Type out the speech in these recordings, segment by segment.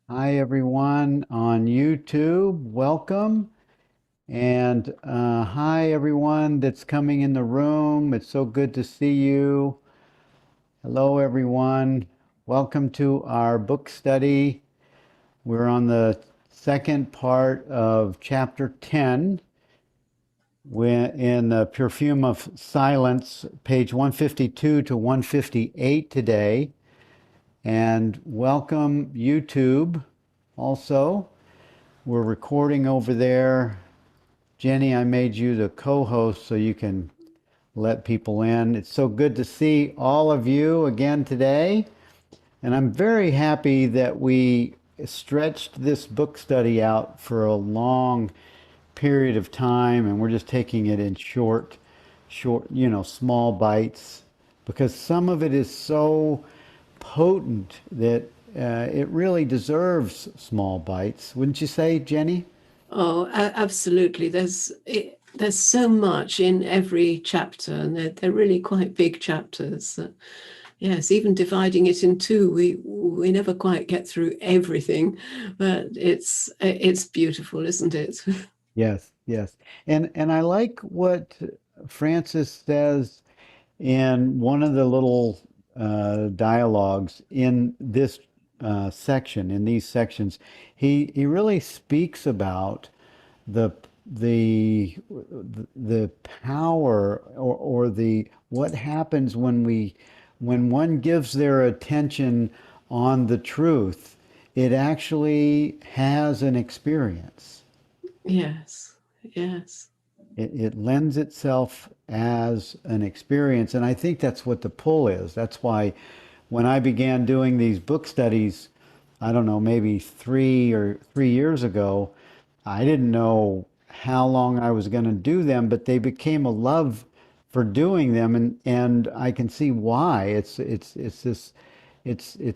Hi, everyone on YouTube. Welcome. And hi, everyone that's coming in the room. It's so good to see you. Hello, everyone. Welcome to our book study. We're on the second part of chapter 10 in the Perfume of Silence, page 152 to 158 today. And welcome, YouTube, also. We're recording over there. Jenny, I made you the co-host so you can let people in. It's so good to see all of you again today. And I'm very happy that we stretched this book study out for a long period of time, and we're just taking it in small bites, because some of it is so potent that it really deserves small bites. Wouldn't you say, Jenny? Oh, absolutely. There's so much in every chapter, and they're really quite big chapters. Yes, even dividing it in two, we never quite get through everything, but it's beautiful, isn't it? Yes, yes. And I like what Francis says in one of the little dialogues in this section, in these sections. He really speaks about the the the power, or the what happens when one gives their attention on the truth. It actually has an experience. Yes, yes, It lends itself as an experience. And I think that's what the pull is. That's why when I began doing these book studies, I don't know, maybe 3 years ago, I didn't know how long I was going to do them, but they became a love for doing them. And I can see why. It's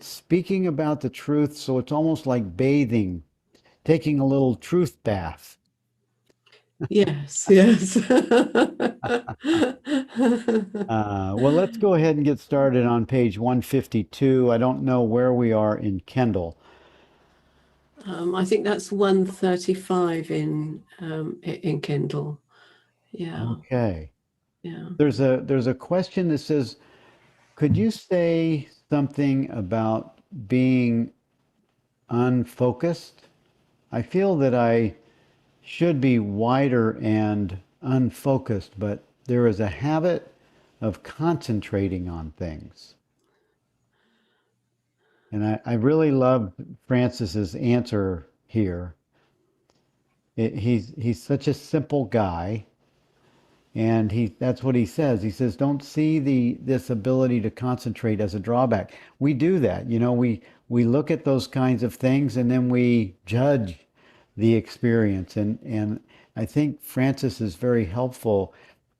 speaking about the truth. So it's almost like bathing, taking a little truth bath. yes, yes. Well, let's go ahead and get started on page 152. I don't know where we are in Kendall. I think that's 135 in Kindle. Yeah, Okay. yeah. There's a question that says, could you say something about being unfocused? I feel that I should be wider and unfocused, but there is a habit of concentrating on things. And I really love Francis's answer here. He's such a simple guy, and that's what he says. He says, don't see this ability to concentrate as a drawback. We do that. We look at those kinds of things, and then we judge the experience. And I think Francis is very helpful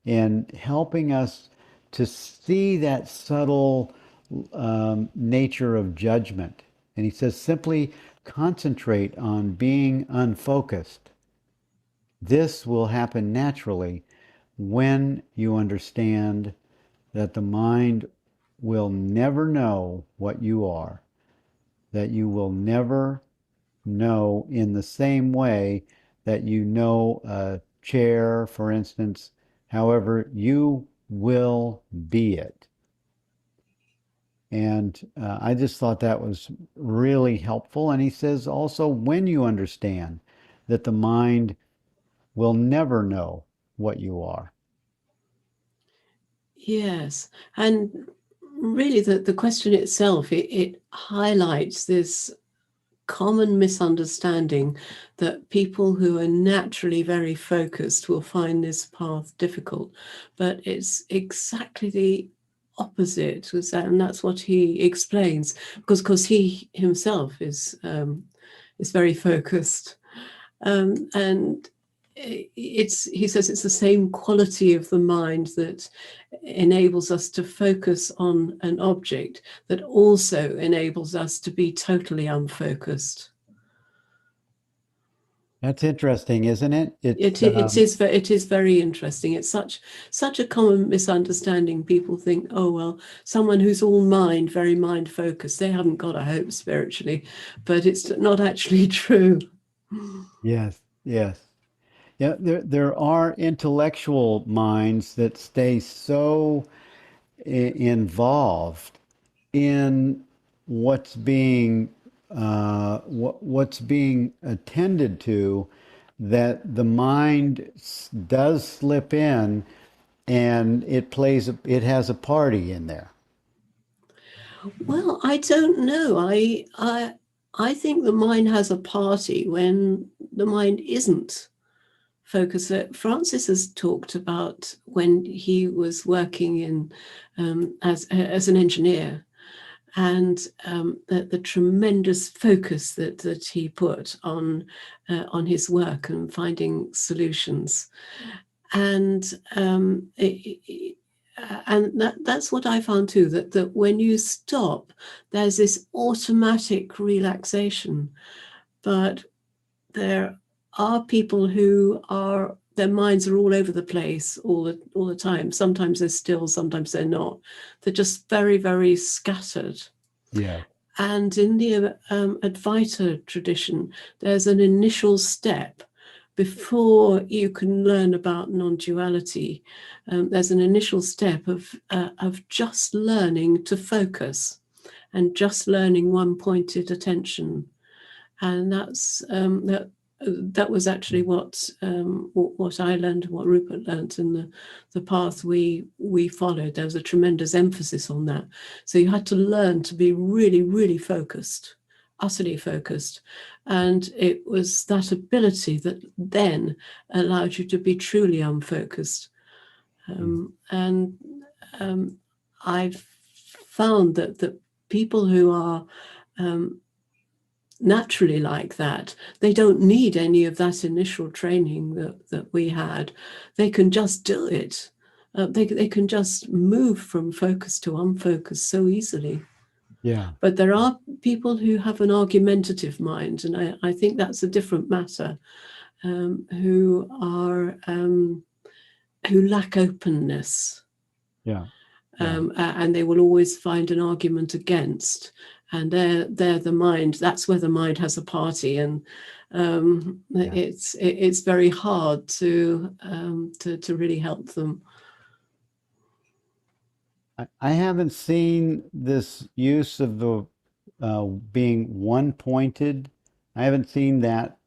in helping us to see that subtle nature of judgment. And he says, simply concentrate on being unfocused. This will happen naturally when you understand that the mind will never know what you are, that you will never know in the same way that you know a chair, for instance. However, you will be it. And I just thought that was really helpful. And he says also, when you understand that the mind will never know what you are. Yes, and really the question itself, it highlights this common misunderstanding that people who are naturally very focused will find this path difficult, but it's exactly the opposite. And that's what he explains, because he himself is very focused, and he says it's the same quality of the mind that enables us to focus on an object that also enables us to be totally unfocused. That's interesting, isn't it? It is very interesting. It's such a common misunderstanding. People think, oh well, someone who's all mind, very mind focused, they haven't got a hope spiritually, but it's not actually true. Yes, yes. Yeah, there are intellectual minds that stay so involved in what's being attended to, that the mind does slip in, and it has a party in there. Well, I don't know. I think the mind has a party when the mind isn't focused. Francis has talked about when he was working in as an engineer, and the tremendous focus that he put on his work and finding solutions, and that's what I found too, that when you stop, there's this automatic relaxation. But there are people who are, their minds are all over the place all the time. Sometimes they're still, sometimes they're not. They're just very, very scattered. Yeah. And in the Advaita tradition, there's an initial step before you can learn about non-duality. There's an initial step of just learning to focus and just learning one-pointed attention, and that was actually what I learned, what Rupert learned in the path we followed. There was a tremendous emphasis on that. So you had to learn to be really, really focused, utterly focused. And it was that ability that then allowed you to be truly unfocused. And I've found that people who are naturally like that, they don't need any of that initial training that we had. They can just do it. They can just move from focus to unfocused so easily. Yeah. But there are people who have an argumentative mind, and I think that's a different matter, who lack openness. Yeah. And they will always find an argument against, and they're the mind. That's where the mind has a party, and it's very hard to really help them. I haven't seen this use of the being one-pointed. I haven't seen that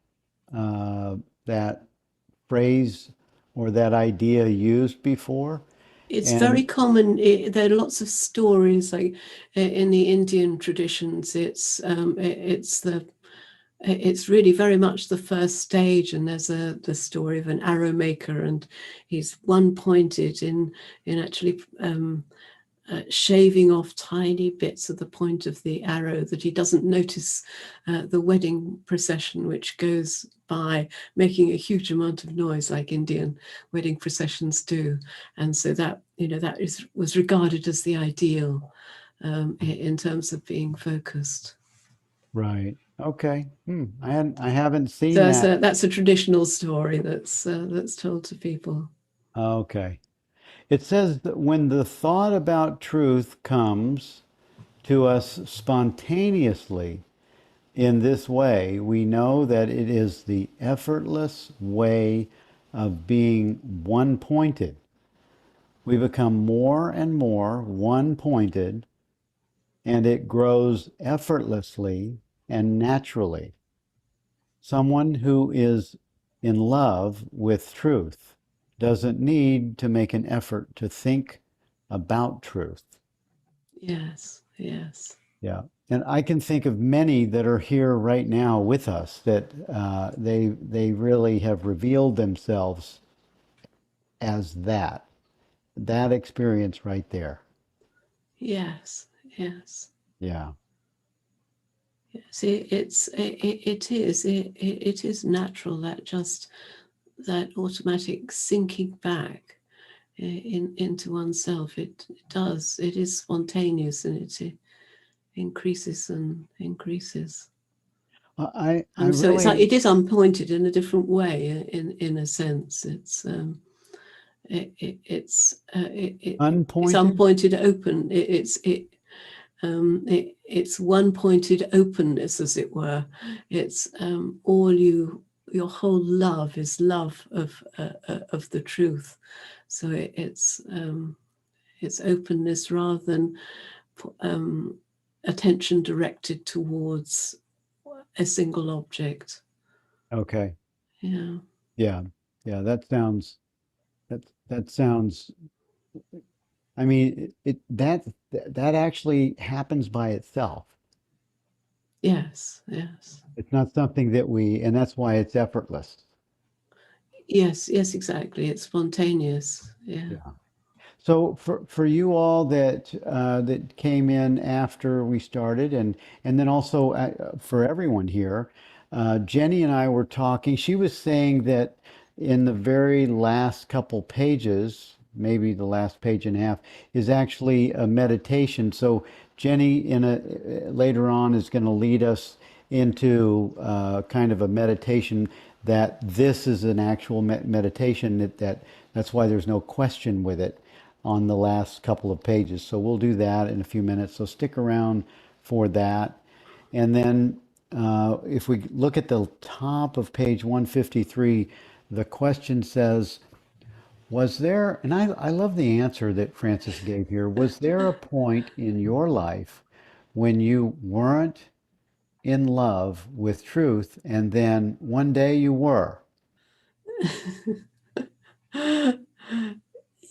phrase or that idea used before. It's very And common. There are lots of stories, like in the Indian traditions. It's really very much the first stage, and there's the story of an arrow maker, and he's one-pointed in actually shaving off tiny bits of the point of the arrow, that he doesn't notice the wedding procession which goes by, making a huge amount of noise like Indian wedding processions do. And so that was regarded as the ideal in terms of being focused. right. Okay. I haven't seen that. That's a traditional story that's told to people. Okay. It says that when the thought about truth comes to us spontaneously in this way, we know that it is the effortless way of being one-pointed. We become more and more one-pointed, and it grows effortlessly and naturally. Someone who is in love with truth doesn't need to make an effort to think about truth. Yes, yes. Yeah. And I can think of many that are here right now with us that they really have revealed themselves as that experience right there. Yes, yes. Yeah. See, it is natural, that automatic sinking back into oneself. It does. It is spontaneous, and it increases and increases. I And so it's like really it is unpointed in a different way. In a sense, it's unpointed. unpointed open. It's one pointed openness, as it were. It's your whole love is love of the truth. So it's openness rather than attention directed towards a single object. Okay. Yeah. Yeah. Yeah. That sounds. I mean, that actually happens by itself. Yes. Yes. It's not something that and that's why it's effortless. Yes. Yes. Exactly. It's spontaneous. Yeah. Yeah. So for you all that came in after we started, and then also for everyone here, Jenny and I were talking. She was saying that in the very last couple pages, maybe the last page and a half, is actually a meditation. So Jenny later on is going to lead us into kind of a meditation that this is an actual meditation that's why there's no question with it on the last couple of pages. So we'll do that in a few minutes. So stick around for that. And then if we look at the top of page 153, the question says, was there, and I love the answer that Francis gave here, was there a point in your life when you weren't in love with truth and then one day you were?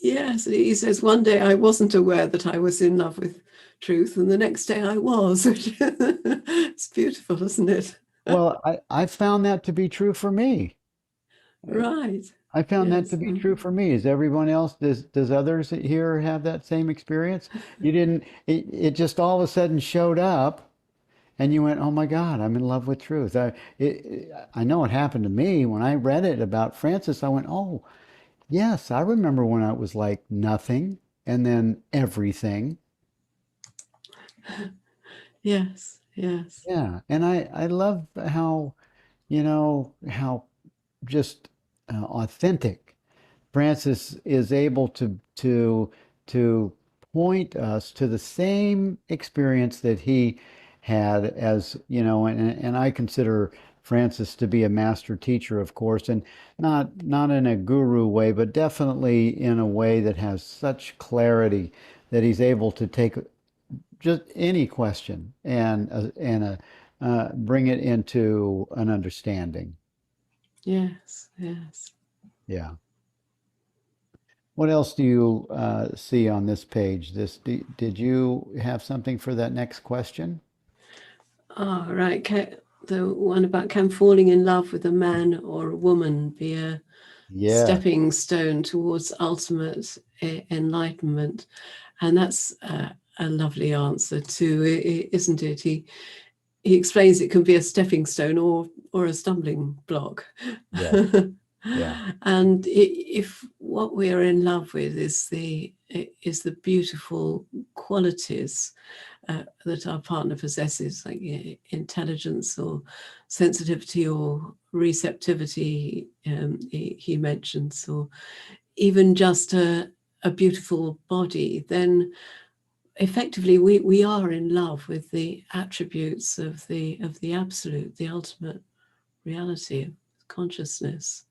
Yes, he says one day I wasn't aware that I was in love with truth, and the next day I was. It's beautiful, isn't it? Well, I found that to be true for me. Right. I found that to Yes. be true for me. Is everyone else, does others here have that same experience? You didn't, it just all of a sudden showed up and you went, oh my God, I'm in love with truth. I know it happened to me when I read it about Francis. I went, oh, yes, I remember when I was like nothing and then everything. Yes. Yes. Yeah. And I love how just authentic Francis is able to point us to the same experience that he had as, and I consider Francis to be a master teacher, of course, and not in a guru way, but definitely in a way that has such clarity that he's able to take just any question and bring it into an understanding. Yes. Yes. Yeah. What else do you see on this page? Did you have something for that next question? Oh, right. The one about can falling in love with a man or a woman be a Yeah, stepping stone towards ultimate enlightenment? And that's a lovely answer too, isn't it? He explains it can be a stepping stone or a stumbling block. yeah, yeah, And if what we are in love with is the beautiful qualities that our partner possesses, like intelligence or sensitivity or receptivity, he mentions, or even just a beautiful body, then effectively we are in love with the attributes of the absolute, the ultimate reality of consciousness.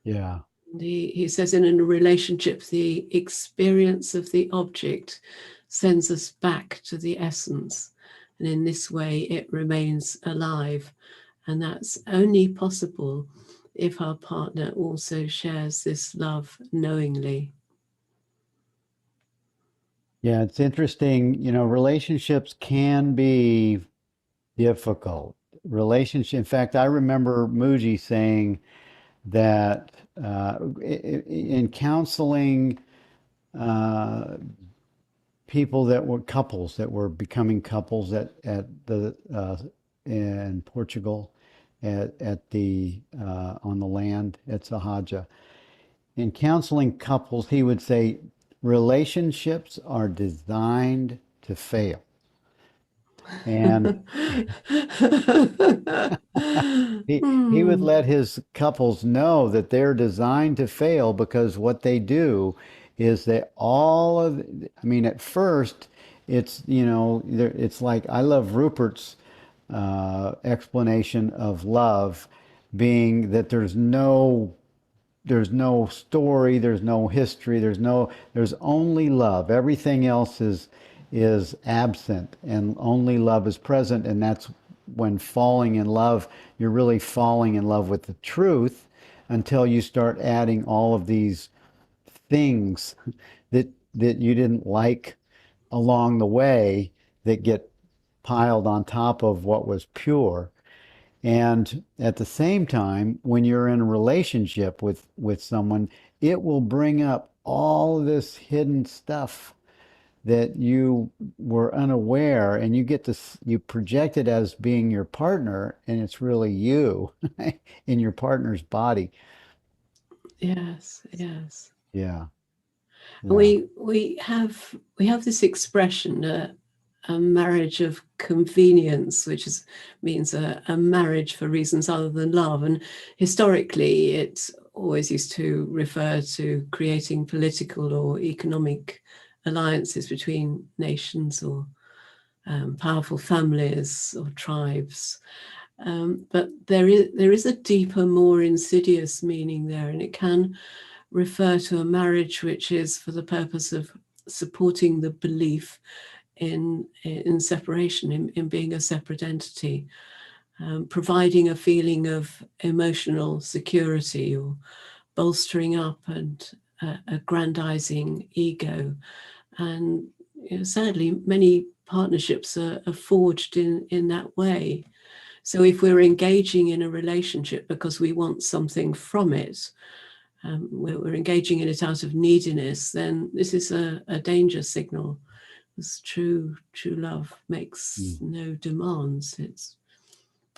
yeah, And he says in a relationship, the experience of the object sends us back to the essence. And in this way, it remains alive. And that's only possible if our partner also shares this love knowingly. yeah. It's interesting, relationships can be difficult. In fact, I remember Muji saying that in counseling uh, people that were couples that were becoming couples at the in Portugal at the on the land at Sahaja. In counseling couples, he would say relationships are designed to fail. And he would Hmm. let his couples know that they're designed to fail because what they do is that all of, I mean, at first, it's, it's like, I love Rupert's explanation of love being that there's no story, there's no history, there's only love. Everything else is absent, and only love is present. And that's when falling in love, you're really falling in love with the truth until you start adding all of these things that you didn't like along the way that get piled on top of what was pure. And at the same time, when you're in a relationship with someone, it will bring up all this hidden stuff that you were unaware, and you project it as being your partner, and it's really you in your partner's body. Yes, yes. Yeah, And yeah. we have this expression, a marriage of convenience, which means a marriage for reasons other than love. And historically, it always used to refer to creating political or economic alliances between nations or powerful families or tribes. But there is a deeper, more insidious meaning there, and it can refer to a marriage which is for the purpose of supporting the belief in separation, in being a separate entity, providing a feeling of emotional security or bolstering up and aggrandizing ego. And sadly, many partnerships are forged in that way. So if we're engaging in a relationship because we want something from it, we're engaging in it out of neediness, then this is a danger signal. Because true love makes Mm. no demands. It's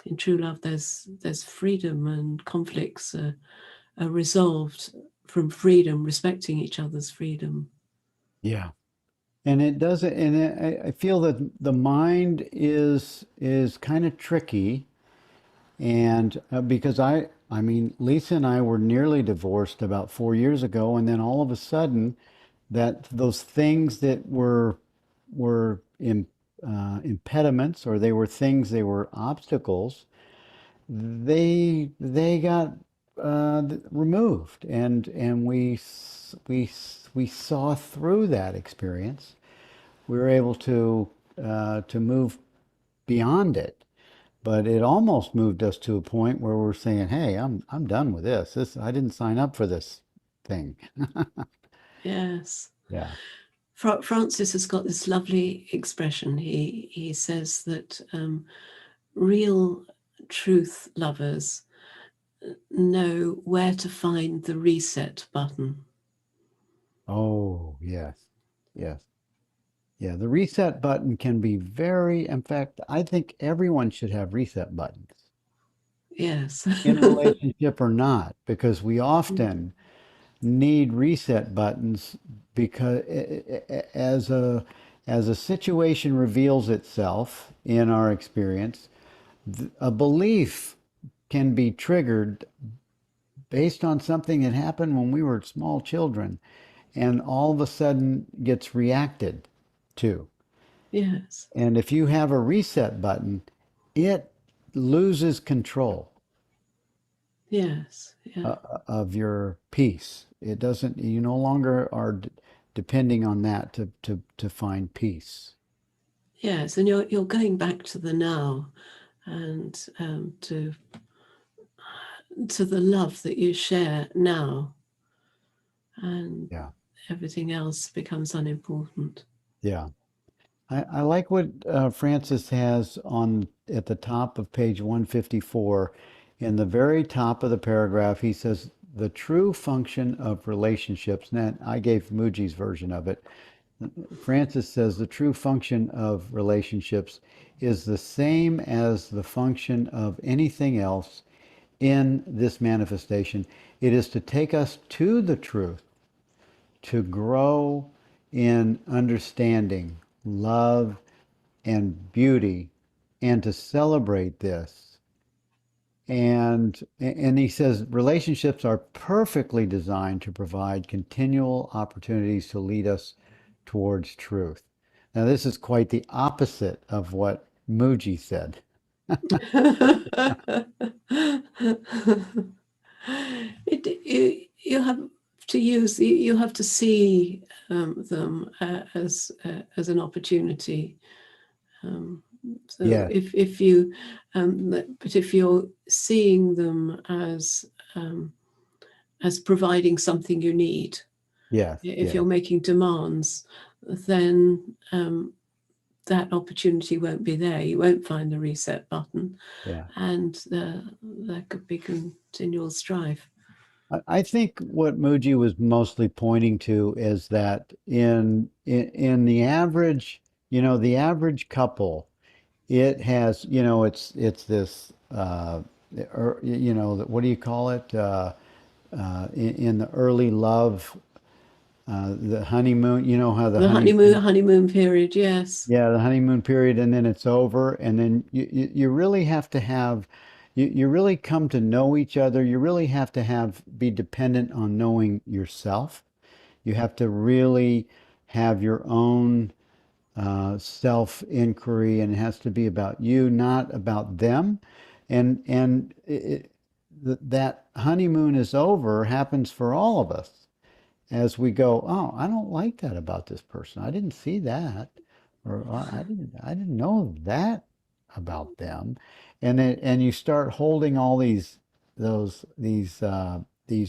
in true love there's freedom, and conflicts are resolved from freedom, respecting each other's freedom. Yeah. And it doesn't, and I feel that the mind is kind of tricky. And because I mean, Lisa and I were nearly divorced about 4 years ago, and then all of a sudden, that those things that were impediments, or they were obstacles, they got removed, and we saw through that experience. We were able to move beyond it. But it almost moved us to a point where we're saying, "Hey, I'm done with this. I didn't sign up for this thing." Yes. Yeah. Francis has got this lovely expression. He says that real truth lovers know where to find the reset button. Oh, yes. Yes. Yeah, the reset button can be in fact, I think everyone should have reset buttons, Yes. in relationship or not, because we often need reset buttons because as a situation reveals itself in our experience, a belief can be triggered based on something that happened when we were small children, and all of a sudden gets reacted to. Yes. And if you have a reset button, it loses control Yes. Yeah. of your peace. It doesn't, you no longer are depending on that to find peace. Yes. And you're going back to the now, and to the love that you share now, and Yeah. everything else becomes unimportant. Yeah. I like what Francis has on at the top of page 154. In the very top of the paragraph, he says, the true function of relationships, and I gave Muji's version of it. Francis says the true function of relationships is the same as the function of anything else in this manifestation. It is to take us to the truth, to grow in understanding, love, and beauty, and to celebrate this. And he says relationships are perfectly designed to provide continual opportunities to lead us towards truth. Now, this is quite the opposite of what Muji said. You have to use, you have to see them as an opportunity. So Yes, if you, but if you're seeing them as providing something you need, yes, if yes, you're making demands, then that opportunity won't be there. You won't find the reset button, yeah. and there could be continual strife. I think what Muji was mostly pointing to is that in the average, the average couple, it has, it's this, what do you call it? In the early love, the honeymoon, you know how the The honeymoon, honeymoon period, yes. yeah, the honeymoon period, and then it's over, and then you really have to have, you really come to know each other. You really have to be dependent on knowing yourself. You have to really have your own self-inquiry, and it has to be about you, not about them. That honeymoon is over happens for all of us as we go, oh, I don't like that about this person. I didn't see that, or I didn't know that about them. And you start holding all these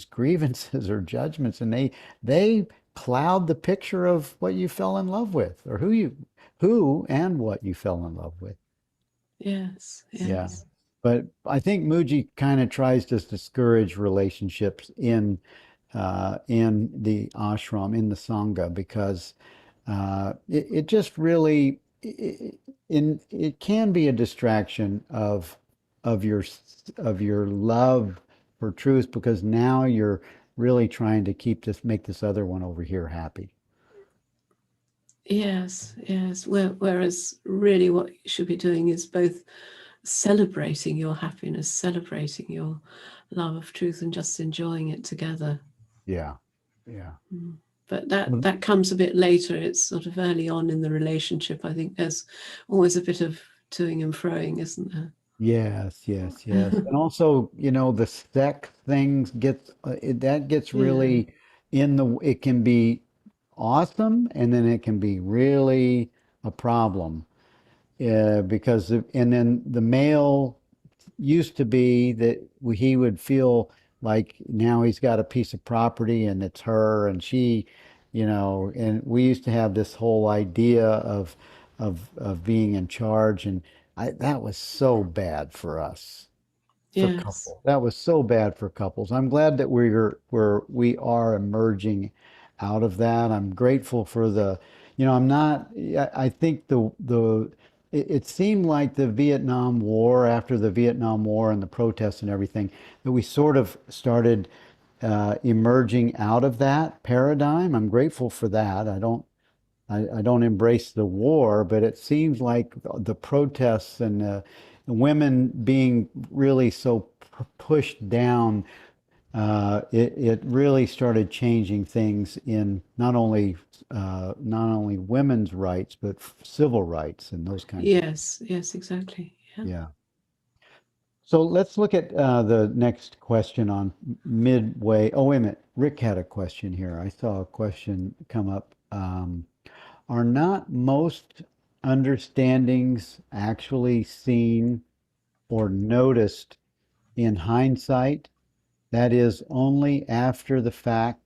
grievances or judgments, and they cloud the picture of what you fell in love with, or who and what you fell in love with. Yes, Yeah. yes. But I think Muji kind of tries to discourage relationships in the ashram, in the sangha, because it just really it can be a distraction of your of your love for truth, because now you're really trying to make this other one over here happy. Yes, yes. Whereas really what you should be doing is both celebrating your happiness, celebrating your love of truth, and just enjoying it together. Yeah, yeah. But that comes a bit later. It's sort of early on in the relationship. I think there's always a bit of toing and froing, isn't there? Yes, yes, yes. And also, the sex things that gets Yeah. really it can be awesome, and then it can be really a problem. And then the male used to be that he would feel like now he's got a piece of property and it's her and she, and we used to have this whole idea of being in charge, and that was so bad for us, for Yes. couples. That was so bad for couples. I'm glad that we are emerging out of that. I'm grateful for I'm not, I think it seemed like the Vietnam War, after the Vietnam War and the protests and everything, that we sort of started emerging out of that paradigm. I'm grateful for that. I don't embrace the war, but it seems like the protests and women being really so pushed down, it really started changing things in not only women's rights, but civil rights and those kinds of. Yes, yes, exactly. Yeah. Yeah. So let's look at the next question on midway. Oh, wait a minute. Rick had a question here. I saw a question come up. Are not most understandings actually seen or noticed in hindsight? That is, only after the fact,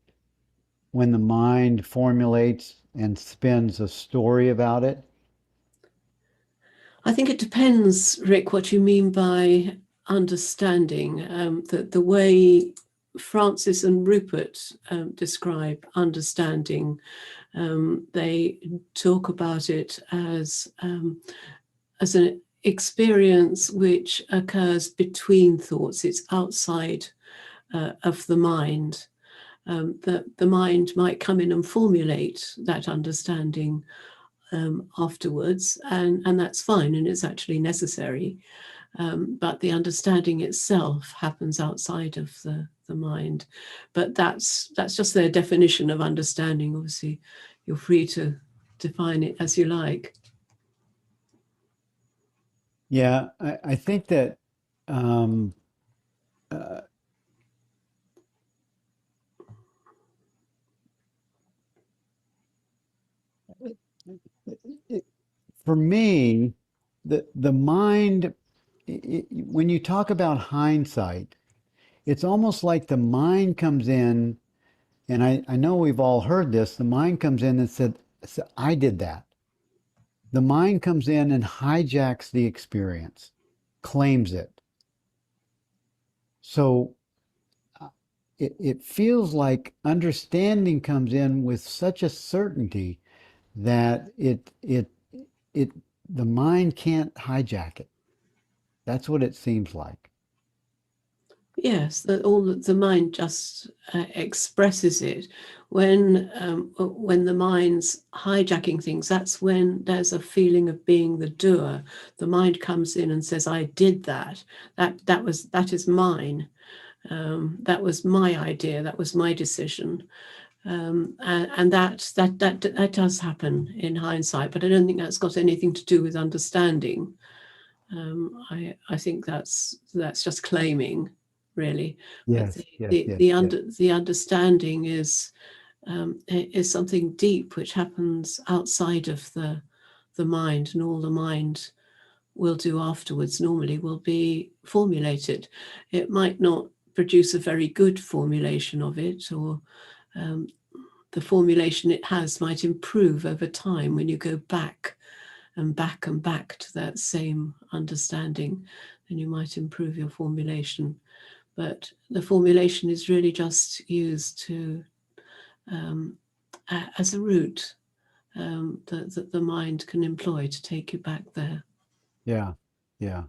when the mind formulates and spins a story about it? I think it depends, Rick, what you mean by understanding. The way Francis and Rupert describe understanding, they talk about it as an experience which occurs between thoughts. It's outside of the mind. The mind might come in and formulate that understanding afterwards, and that's fine, and it's actually necessary. But the understanding itself happens outside of the mind. But that's just their definition of understanding. Obviously, you're free to define it as you like. Yeah, I think that um, uh, it, for me, the mind, when you talk about hindsight, it's almost like the mind comes in, and I know we've all heard this. The mind comes in and said, "I did that." The mind comes in and hijacks the experience, claims it. So it feels like understanding comes in with such a certainty that it the mind can't hijack it. That's what it seems like. Yes, that all the mind just expresses it. When the mind's hijacking things, that's when there's a feeling of being the doer. The mind comes in and says, "I did that. That is mine. That was my idea. That was my decision." And that does happen in hindsight, but I don't think that's got anything to do with understanding. I think that's just claiming, really. But Yes, yes, yes, yes. the understanding is something deep which happens outside of the mind, and all the mind will do afterwards normally will be formulated. It might not produce a very good formulation of it, or the formulation it has might improve over time when you go back and back and back to that same understanding, then you might improve your formulation. But the formulation is really just used to as a route that the mind can employ to take you back there. Yeah, yeah.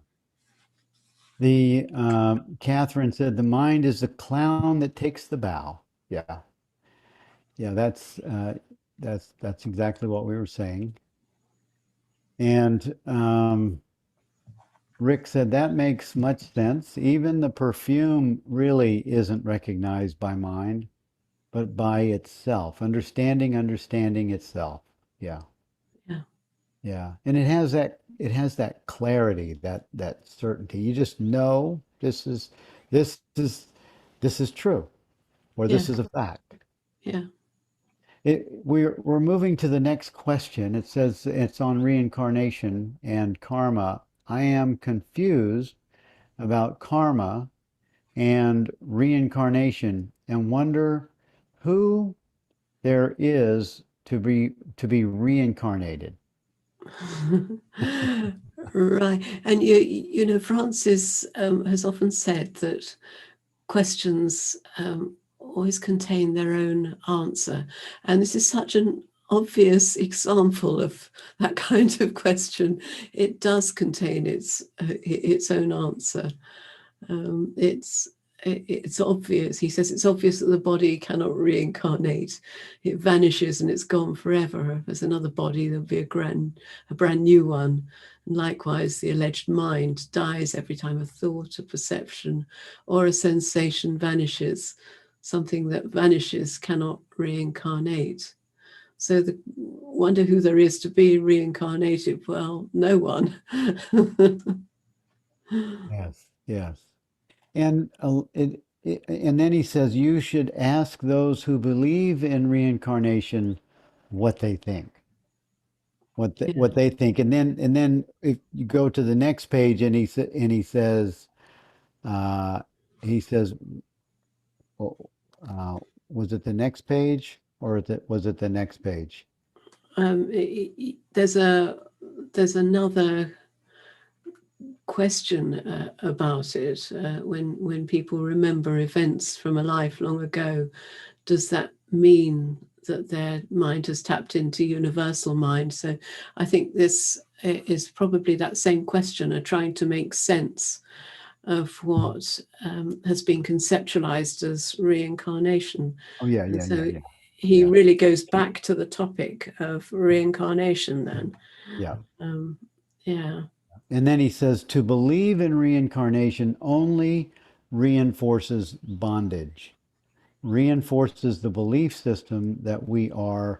The Catherine said the mind is the clown that takes the bow. Yeah, yeah. That's exactly what we were saying. And Rick said that makes much sense. Even the perfume really isn't recognized by mind, but by itself, understanding itself. Yeah, Yeah, yeah. And it has that clarity, that certainty. You just know this is this is true, or yeah, this is a fact. yeah. We're moving to the next question. It says it's on reincarnation and karma. I am confused about karma and reincarnation and wonder who there is to be reincarnated. Right. And you know, Francis has often said that questions always contain their own answer. And this is such an obvious example of that kind of question. It does contain its own answer. It's obvious. He says it's obvious that the body cannot reincarnate. It vanishes and it's gone forever. If there's another body, there'll be a brand new one. And likewise, the alleged mind dies every time a thought, a perception, or a sensation vanishes. Something that vanishes cannot reincarnate. So the wonder who there is to be reincarnated. Well, no one. Yes, yes. And and then he says you should ask those who believe in reincarnation what they think. Yeah. What they think. And then if you go to the next page and he says uh he says oh, uh was it the next page or was it the next page? There's another question about it when people remember events from a life long ago. Does that mean that their mind has tapped into universal mind? So I think this is probably that same questioner trying to make sense of what has been conceptualized as reincarnation. Oh yeah, And yeah, yeah, so yeah. he yeah, really goes back to the topic of reincarnation then. yeah. Yeah. And then he says to believe in reincarnation only reinforces bondage, reinforces the belief system that we are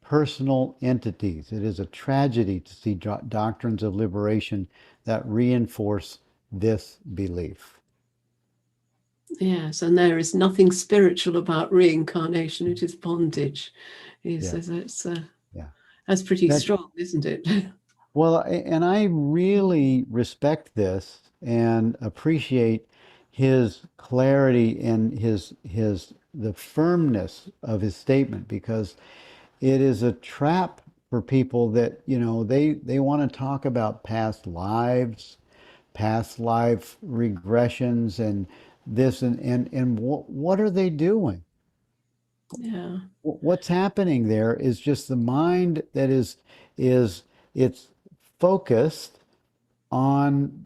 personal entities. It is a tragedy to see doctrines of liberation that reinforce this belief. Yes, and there is nothing spiritual about reincarnation. It is bondage. He Yeah, says yeah. that's pretty That strong, isn't it? well, and I really respect this and appreciate his clarity and his the firmness of his statement, because it is a trap for people that, they want to talk about past life regressions and this and what are they doing? Yeah. What's happening there is just the mind that is it's focused on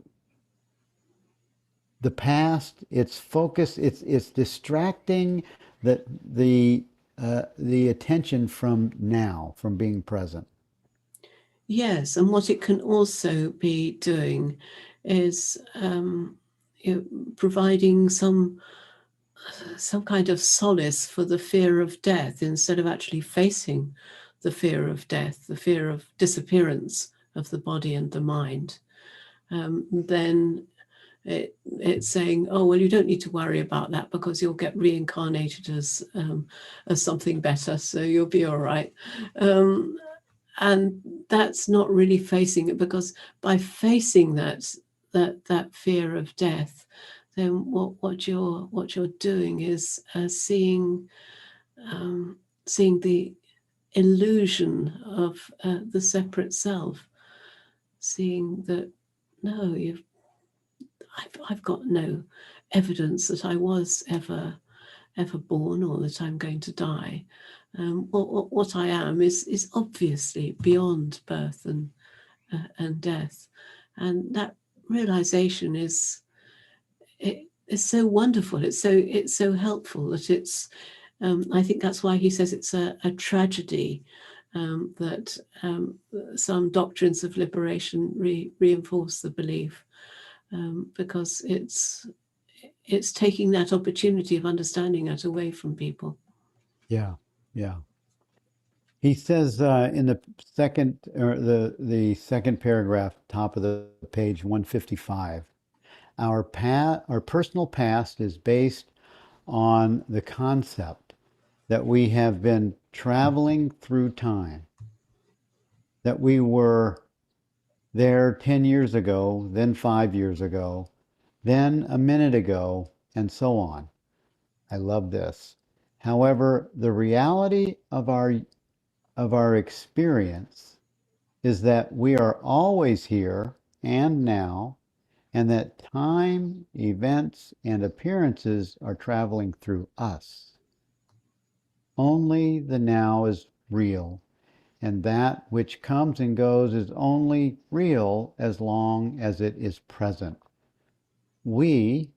the past. It's focused. It's distracting the attention from now, from being present. Yes, and what it can also be doing is providing some kind of solace for the fear of death instead of actually facing the fear of death, the fear of disappearance of the body and the mind. Then it's saying, oh, well, you don't need to worry about that because you'll get reincarnated as something better, so you'll be all right. And that's not really facing it, because by facing that fear of death, then what you're doing is seeing the illusion of the separate self, seeing that no, I've got no evidence that I was ever born or that I'm going to die. What I am is obviously beyond birth and death, and that realization is so wonderful. It's so helpful that it's. I think that's why he says it's a tragedy that some doctrines of liberation reinforce the belief, because it's taking that opportunity of understanding that away from people. Yeah, yeah. He says in the second or the second paragraph, top of the page 155, our personal past is based on the concept that we have been traveling through time, that we were there 10 years ago, then 5 years ago, then a minute ago, and so on. I love this. However, the reality of our experience is that we are always here and now, and that time, events, and appearances are traveling through us. Only the now is real, and that which comes and goes is only real as long as it is present. We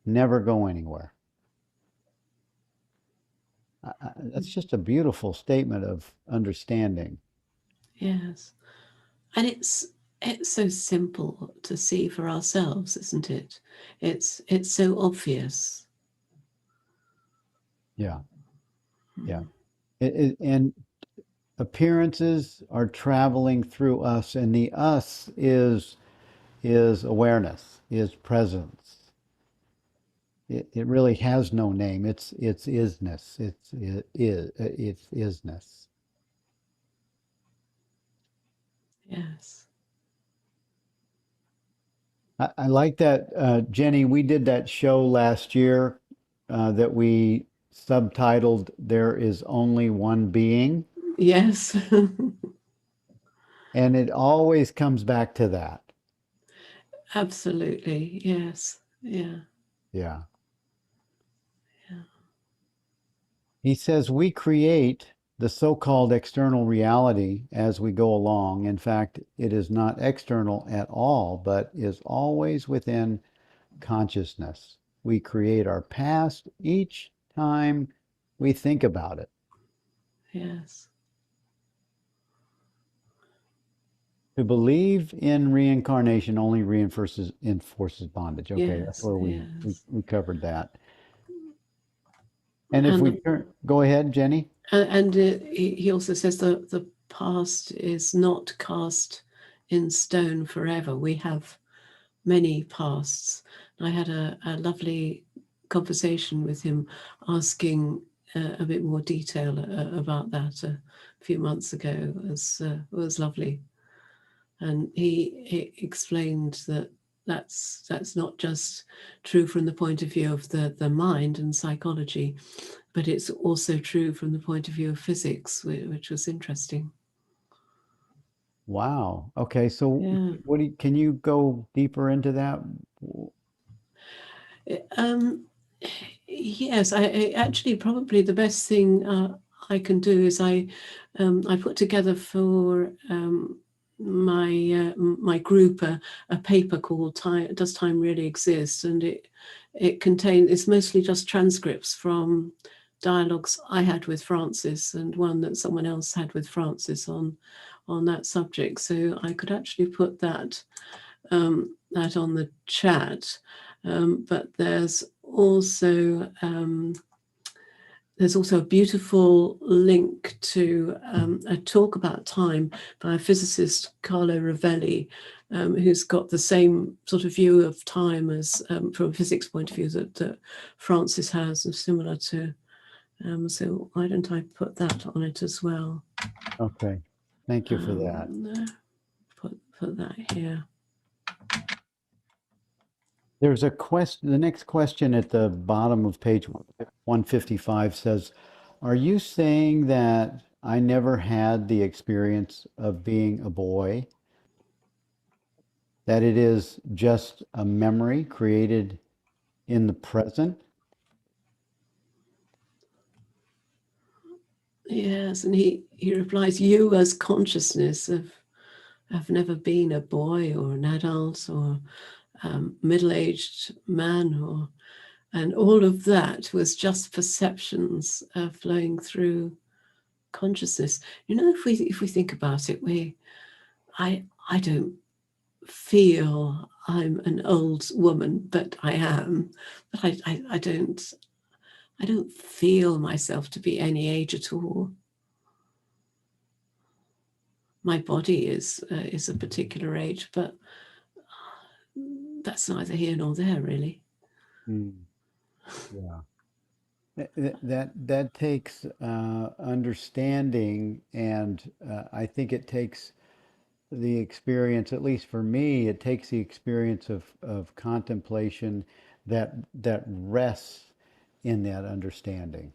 never go anywhere. That's just a beautiful statement of understanding. Yes, and it's so simple to see for ourselves, isn't it? It's so obvious. Yeah, yeah. And appearances are traveling through us, and the us is awareness, is presence. It really has no name. It's isness. It's isness. Yes. I like that, Jenny. We did that show last year that we subtitled "There Is Only One Being," Yes. and it always comes back to that. Absolutely. Yes. Yeah. Yeah. Yeah. He says we create the so-called external reality as we go along. In fact, it is not external at all, but is always within consciousness. We create our past each time we think about it. Yes. To believe in reincarnation only enforces bondage. Okay, that's Yes. where Yes. we covered that. And if And we go ahead, Jenny. he also says that the past is not cast in stone forever. We have many pasts. I had a lovely conversation with him, asking a bit more detail about that a few months ago. It was lovely, and he explained that that's not just true from the point of view of the mind and psychology, but it's also true from the point of view of physics, which was interesting. Wow. Okay, so Yeah. can you go deeper into that? Um, yes, I actually probably the best thing I can do is I put together for my group a paper called "Time Does Time Really Exist?" and it's mostly just transcripts from dialogues I had with Francis and one that someone else had with Francis on that subject. So I could actually put that on the chat. But there's also a beautiful link to a talk about time by a physicist, Carlo Rovelli, who's got the same sort of view of time as, from a physics point of view, that Francis has, and similar to. So why don't I put that on it as well? Okay, thank you for that. Put that here. There's a question. The next question at the bottom of page 155 says, "Are you saying that I never had the experience of being a boy? That it is just a memory created in the present?" Yes, and he replies, "You as consciousness have never been a boy or an adult or middle-aged man, and all of that was just perceptions flowing through consciousness." You know, if we think about it, I don't feel I'm an old woman, but I am. But I don't feel myself to be any age at all. My body is a particular age, but that's neither here nor there, really. Mm, yeah. That takes understanding, and I think it takes the experience, at least for me, it takes the experience of contemplation that rests in that understanding.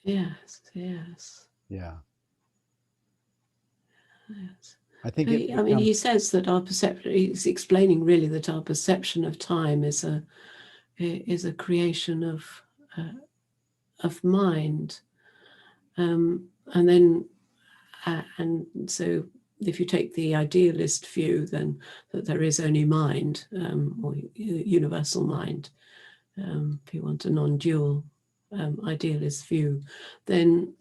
Yes, yes, Yeah. yes. I think it I mean, becomes he says that our perception, he's explaining really that our perception of time is a creation of mind. And then, and so if you take the idealist view, then that there is only mind, or universal mind, if you want a non-dual idealist view, then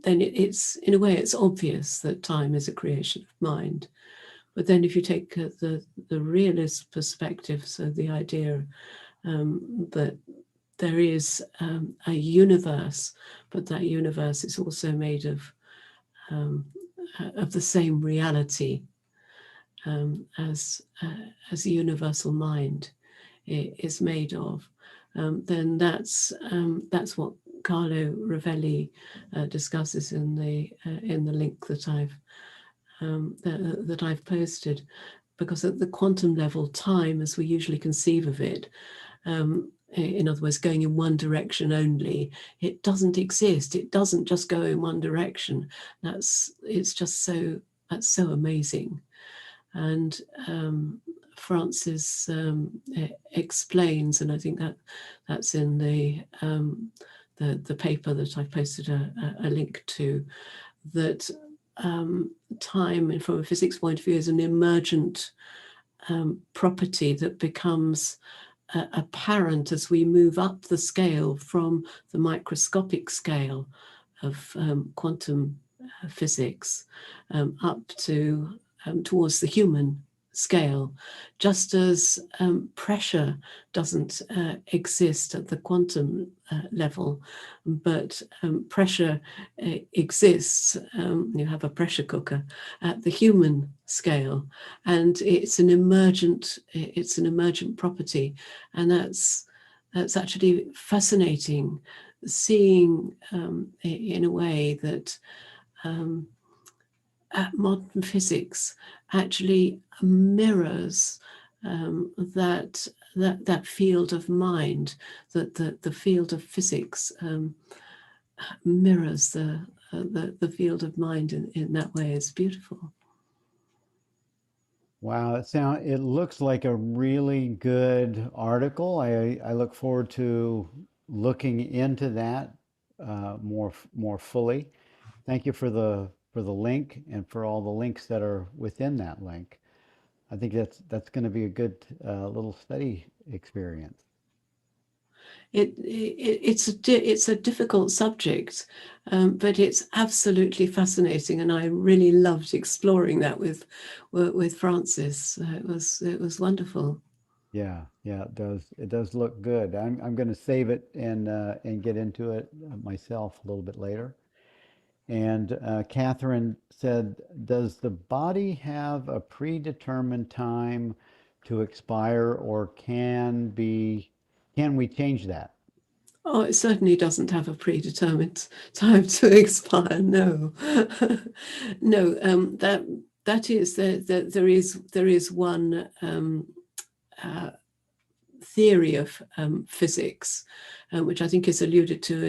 it's, in a way, it's obvious that time is a creation of mind. But then if you take the realist perspective, so the idea that there is a universe, but that universe is also made of the same reality as a universal mind is made of, then that's what Carlo Rovelli discusses in the link that I've posted, because at the quantum level, time, as we usually conceive of it, in other words, going in one direction only, it doesn't exist. It doesn't just go in one direction. That's so amazing. And Francis explains, and I think that's in the paper that I posted a link to, that time, from a physics point of view, is an emergent property that becomes apparent as we move up the scale from the microscopic scale of quantum physics up to towards the human scale, just as pressure doesn't exist at the quantum level, but pressure exists. You have a pressure cooker at the human scale, and it's an emergent property, and that's actually fascinating, seeing in a way that modern physics actually mirrors that field of mind, that the field of physics mirrors the field of mind in that way. It's beautiful. Wow, it looks like a really good article. I look forward to looking into that more fully. Thank you for the link and for all the links that are within that link. I think that's going to be a good little study experience. It's a difficult subject, but it's absolutely fascinating, and I really loved exploring that with Francis. It was wonderful. Yeah, it does look good. I'm going to save it and get into it myself a little bit later. And Catherine said, does the body have a predetermined time to expire, or can we change that? Oh, it certainly doesn't have a predetermined time to expire. No, no. That is there is one theory of physics, which I think is alluded to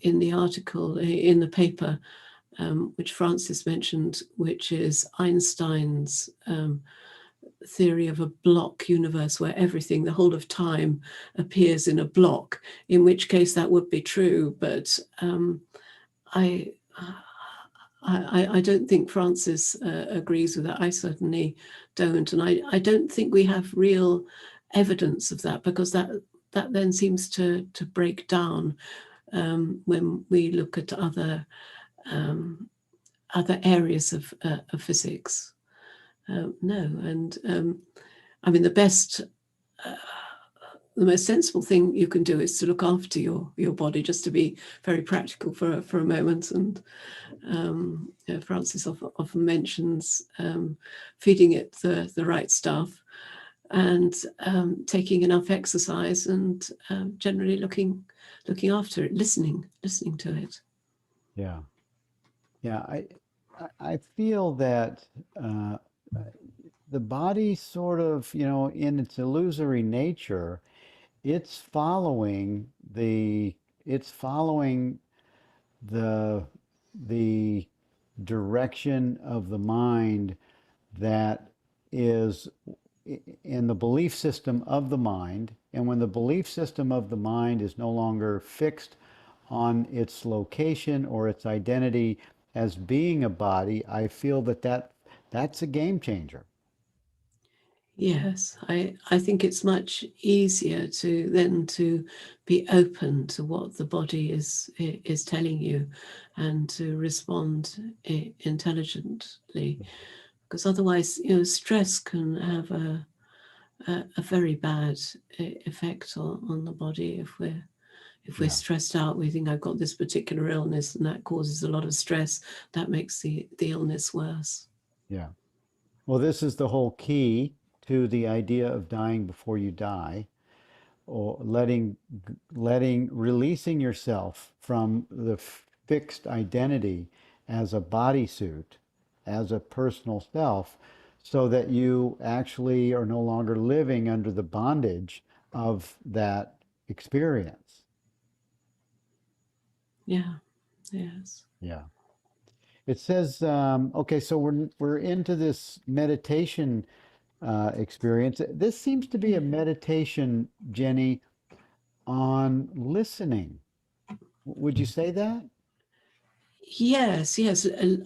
in the article, in the paper, which Francis mentioned, which is Einstein's theory of a block universe, where everything, the whole of time, appears in a block, in which case that would be true. But I don't think Francis agrees with that. I certainly don't. And I don't think we have real evidence of that, because that then seems to break down when we look at other areas of physics. No, and I mean, the most sensible thing you can do is to look after your body, just to be very practical for a moment. And Francis often mentions feeding it the right stuff, and taking enough exercise, and generally looking after it, listening to it. Yeah, I feel that the body sort of, in its illusory nature, it's following the the direction of the mind that is in the belief system of the mind. And when the belief system of the mind is no longer fixed on its location or its identity as being a body, I feel that's a game changer. Yes, I think it's much easier to be open to what the body is telling you, and to respond intelligently, because otherwise, stress can have a very bad effect on the body. If we're stressed out, we think, I've got this particular illness, and that causes a lot of stress. That makes the illness worse. Yeah. Well, this is the whole key to the idea of dying before you die, or releasing yourself from the fixed identity as a bodysuit, as a personal self, so that you actually are no longer living under the bondage of that experience. Yeah. Yes. Yeah. It says, okay, so we're into this meditation experience. This seems to be a meditation, Jenny, on listening. Would you say that? Yes.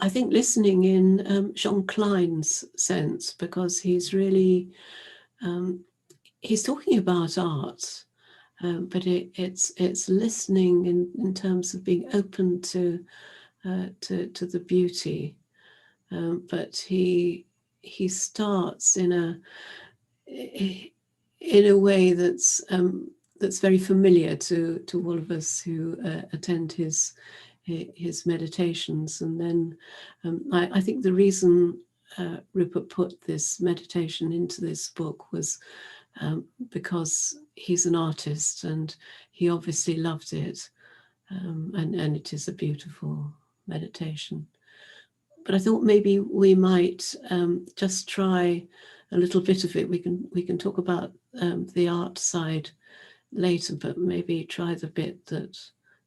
I think listening in John Klein's sense, because he's really he's talking about art, but it's listening in terms of being open to the beauty. But he starts in a way that's very familiar to all of us who attend his meditations. And then I think the reason Rupert put this meditation into this book was because he's an artist and he obviously loved it, and it is a beautiful meditation. But I thought maybe we might just try a little bit of it. We can talk about the art side later, but maybe try the bit that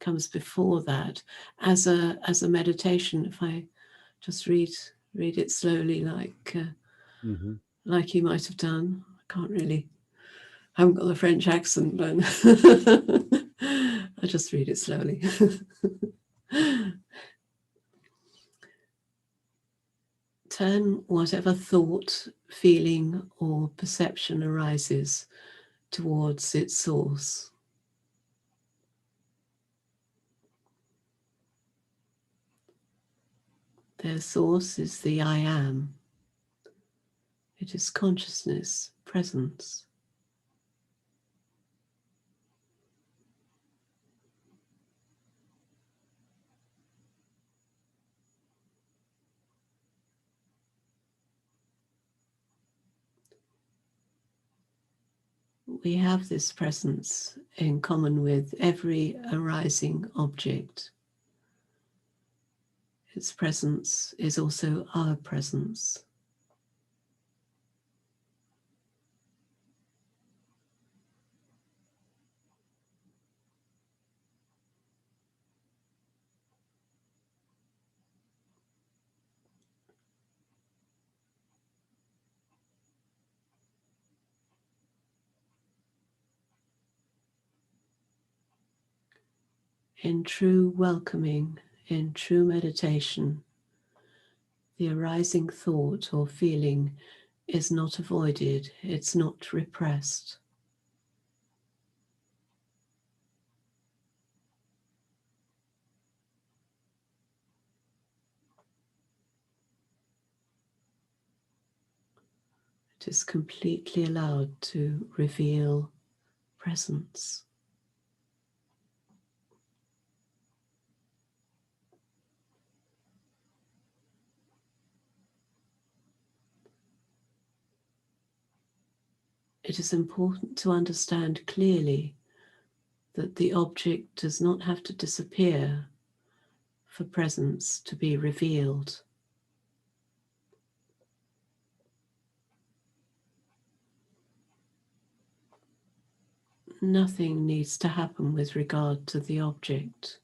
comes before that as a meditation. If I just read it slowly, like you might have done. I haven't got the French accent, but I just read it slowly. Turn whatever thought, feeling, or perception arises towards its source. Their source is the I am. It is consciousness, presence. We have this presence in common with every arising object. Its presence is also our presence. In true welcoming, in true meditation, the arising thought or feeling is not avoided, it's not repressed. It is completely allowed to reveal presence. It is important to understand clearly that the object does not have to disappear for presence to be revealed. Nothing needs to happen with regard to the object.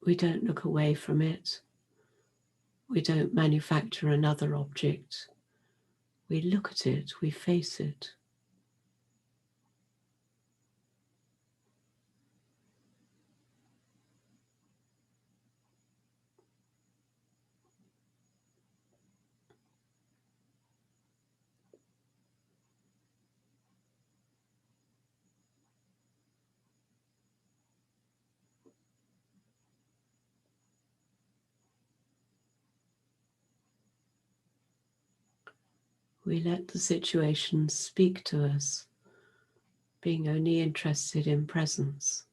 We don't look away from it. We don't manufacture another object. We look at it, we face it. We let the situation speak to us, being only interested in presence.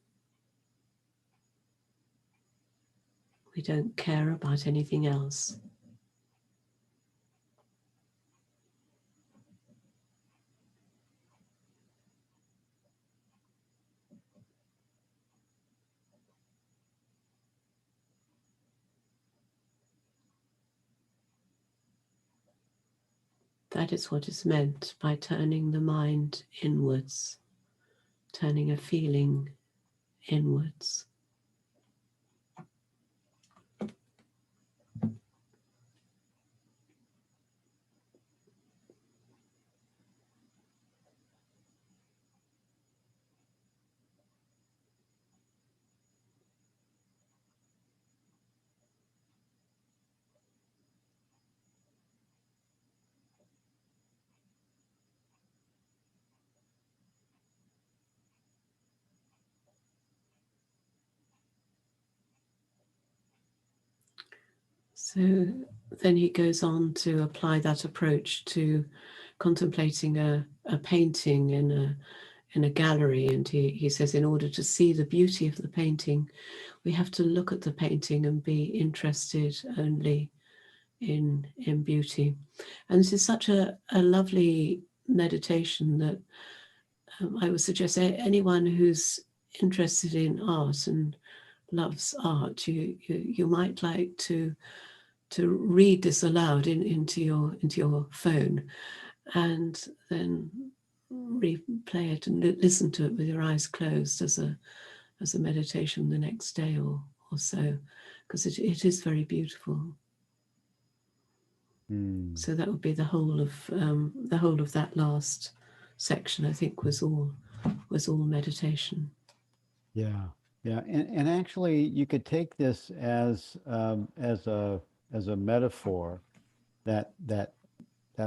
We don't care about anything else. That is what is meant by turning the mind inwards, turning a feeling inwards. So then he goes on to apply that approach to contemplating a painting in a gallery, and he says in order to see the beauty of the painting, we have to look at the painting and be interested only in beauty. And this is such a lovely meditation that I would suggest anyone who's interested in art and loves art, you might like to read this aloud into your phone, and then replay it and listen to it with your eyes closed as a meditation the next day or so, because it is very beautiful. So that would be the whole of that last section. I think was all meditation. Yeah, yeah, and actually, you could take this as a metaphor, that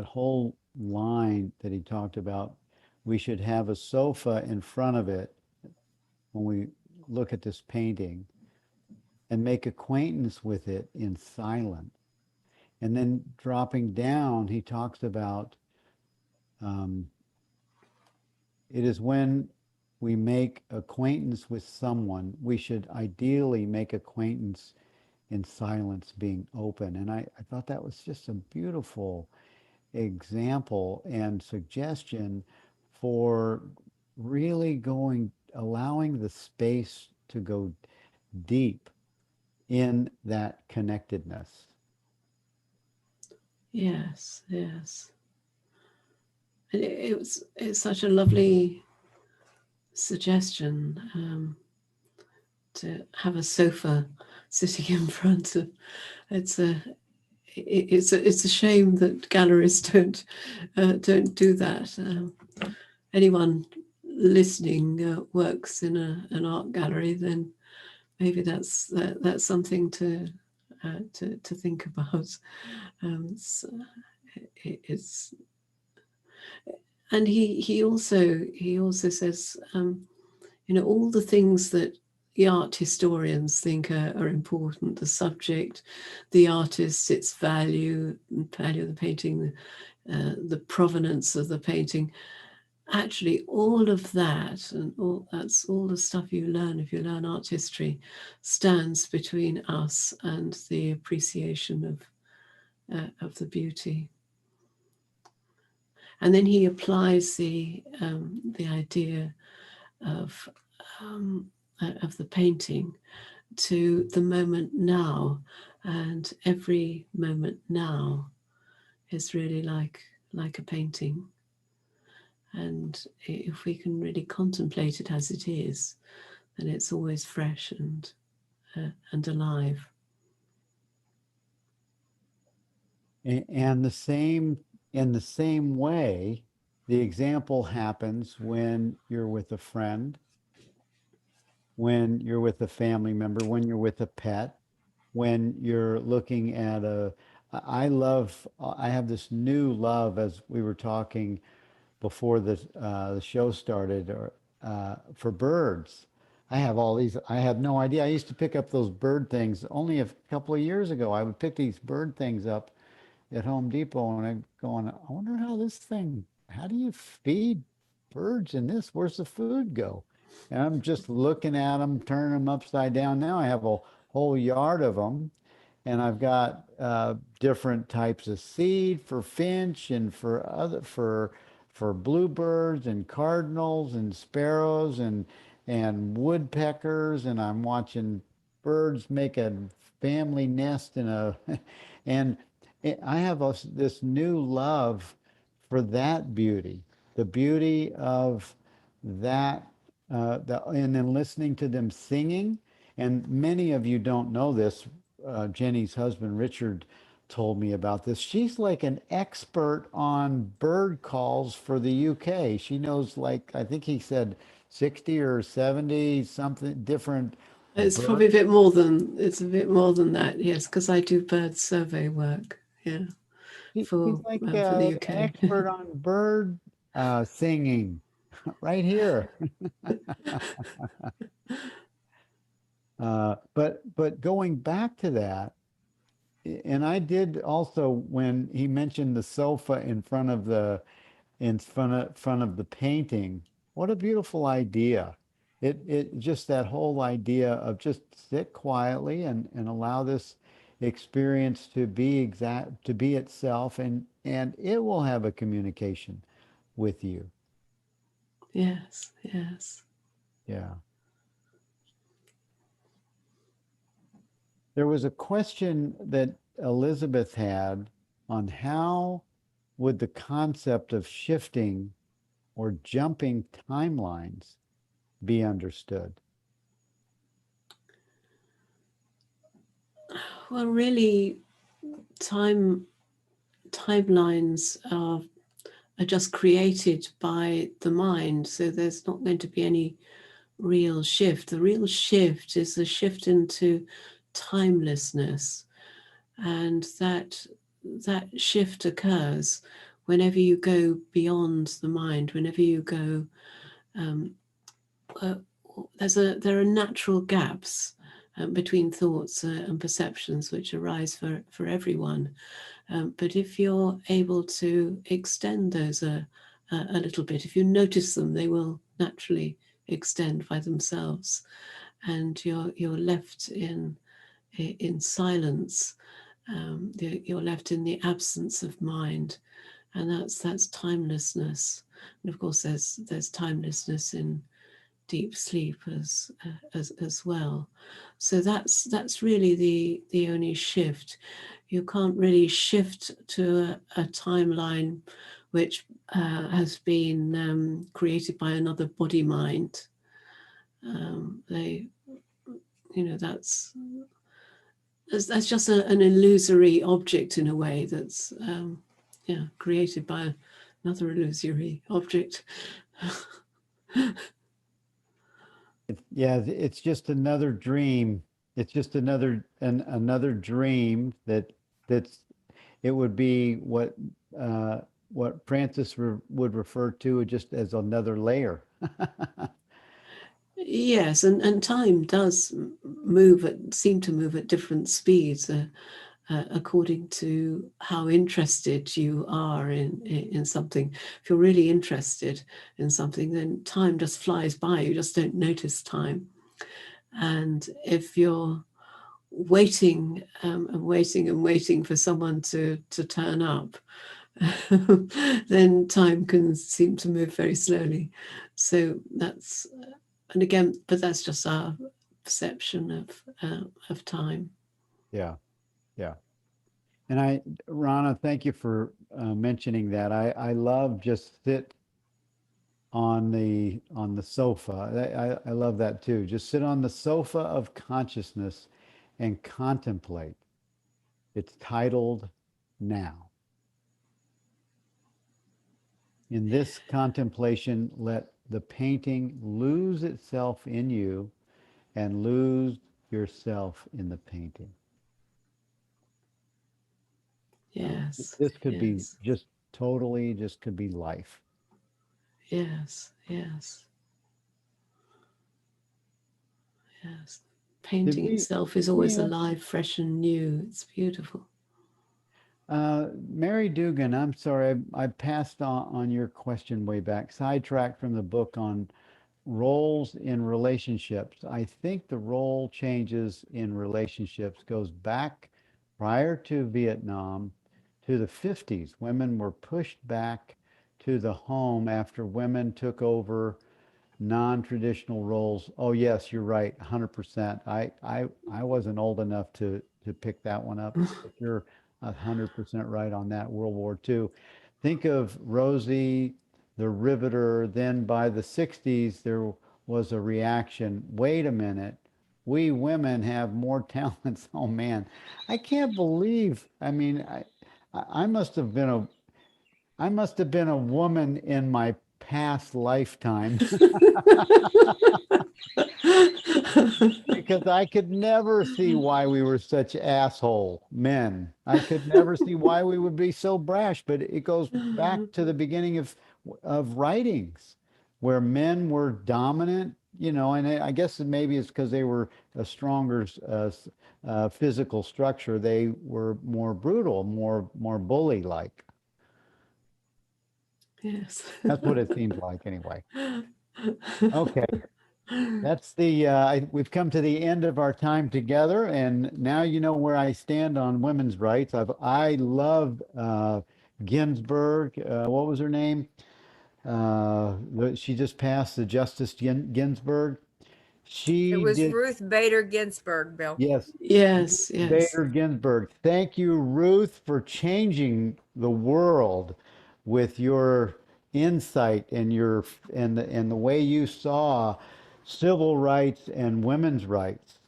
whole line that he talked about. We should have a sofa in front of it when we look at this painting and make acquaintance with it in silence. And then dropping down, he talks about it is when we make acquaintance with someone, we should ideally make acquaintance in silence, being open. And I thought that was just a beautiful example and suggestion for really allowing the space to go deep in that connectedness. Yes. And it's such a lovely suggestion, to have a sofa sitting in front of. It's a shame that galleries don't do that. Anyone listening works in an art gallery, then maybe that's something to think about. It's and he also says, all the things that the art historians think are important: the subject, the artist, its value of the painting, the provenance of the painting. Actually, all of that, and that's all the stuff you learn if you learn art history, stands between us and the appreciation of the beauty. And then he applies the idea of the painting to the moment now, and every moment now is really like a painting. And if we can really contemplate it as it is, then it's always fresh and alive. And in the same way, the example happens when you're with a friend, when you're with a family member, when you're with a pet, when you're looking at I have this new love, as we were talking before the show started, or for birds. I have all these. I had no idea. I used to pick up those bird things only a couple of years ago. I would pick these bird things up at Home Depot, and I'm going, I wonder how do you feed birds in this? Where's the food go? And I'm just looking at them, turning them upside down. Now I have a whole yard of them, and I've got different types of seed for finch and for bluebirds and cardinals and sparrows and woodpeckers, and I'm watching birds make a family nest in a and I have this new love for that beauty, the beauty of that, and then listening to them singing. And many of you don't know this. Jenny's husband, Richard, told me about this. She's like an expert on bird calls for the UK. She knows, like, I think he said 60 or 70 something different It's probably a bit more than that, yes, because I do bird survey work, yeah, He's for like the an UK. expert on bird singing right here. But going back to that, and I did also, when he mentioned the sofa in front of the front of the painting. What a beautiful idea. It just that whole idea of just sit quietly and allow this experience to be exact, to be itself, and it will have a communication with you. Yes, yes. Yeah. There was a question that Elizabeth had on how would the concept of shifting or jumping timelines be understood? Well, really, time timelines are just created by the mind, so there's not going to be any real shift. The real shift is the shift into timelessness, and that shift occurs whenever you go beyond the mind, whenever you go um, uh, there are natural gaps between thoughts and perceptions which arise for everyone. But if you're able to extend those a little bit, if you notice them, they will naturally extend by themselves, and you're left in silence. You're left in the absence of mind, and that's timelessness. And of course, there's timelessness in deep sleep as well. So that's really the only shift. You can't really shift to a timeline which has been created by another body mind. They, that's just an illusory object in a way that's created by another illusory object. Yeah, it's just another dream. It's just another dream that's it would be what Francis would refer to just as another layer. Yes, and time does seem to move at different speeds according to how interested you are in something. If you're really interested in something, then time just flies by. You just don't notice time. And if you're waiting and waiting and waiting for someone to turn up, then time can seem to move very slowly. So that's, and again, but that's just our perception of time. Yeah, yeah. And Rana, thank you for mentioning that. I love just sit on the sofa. I love that too. Just sit on the sofa of consciousness and contemplate. It's titled Now. In this contemplation, let the painting lose itself in you and lose yourself in the painting. Yes, This could be yes, just totally, just could be life. yes, yes, yes. Did Painting itself is always we alive, fresh, and new. It's beautiful. Mary Dugan, I'm sorry, I passed on your question way back, sidetracked from the book on roles in relationships. I think the role changes in relationships goes back prior to Vietnam to the 50s. Women were pushed back to the home after women took over non-traditional roles. Oh yes, you're right, 100%. I wasn't old enough to pick that one up, but you're 100% right on that. World War II. Think of Rosie the Riveter. Then by the 60s, there was a reaction. Wait a minute. We women have more talents. Oh man, I can't believe. I mean, I must have been a woman in my past lifetime because I could never see why we were such asshole men. I could never see why we would be so brash, but it goes back to the beginning of writings. where men were dominant, and I guess maybe it's because they were a stronger physical structure. They were more brutal, more bully-like. Yes. That's what it seems like anyway. Okay. That's the we've come to the end of our time together, and now you know where I stand on women's rights. I love Ginsburg. What was her name? She just passed, the Justice Ginsburg. It She was did, Ruth Bader Ginsburg, Bill. yes, Yes, yes. Bader Ginsburg. Thank you, Ruth, for changing the world with your insight and the way you saw civil rights and women's rights.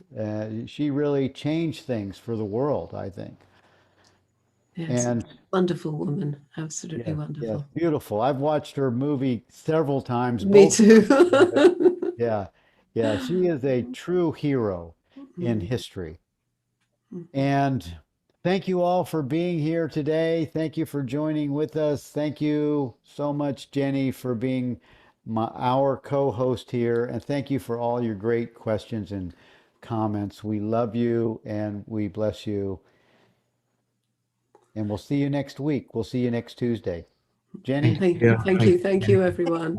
She really changed things for the world, I think. Yes. And Wonderful woman. Absolutely yes, yes, wonderful. beautiful. I've watched her movie several times, Me both. too. Yeah, yeah, she is a true hero in history. And thank you all for being here today. Thank you for joining with us. Thank you so much, Jenny, for being our co-host here. And thank you for all your great questions and comments. We love you and we bless you. And we'll see you next week. We'll see you next Tuesday. Jenny? Thank you, everyone.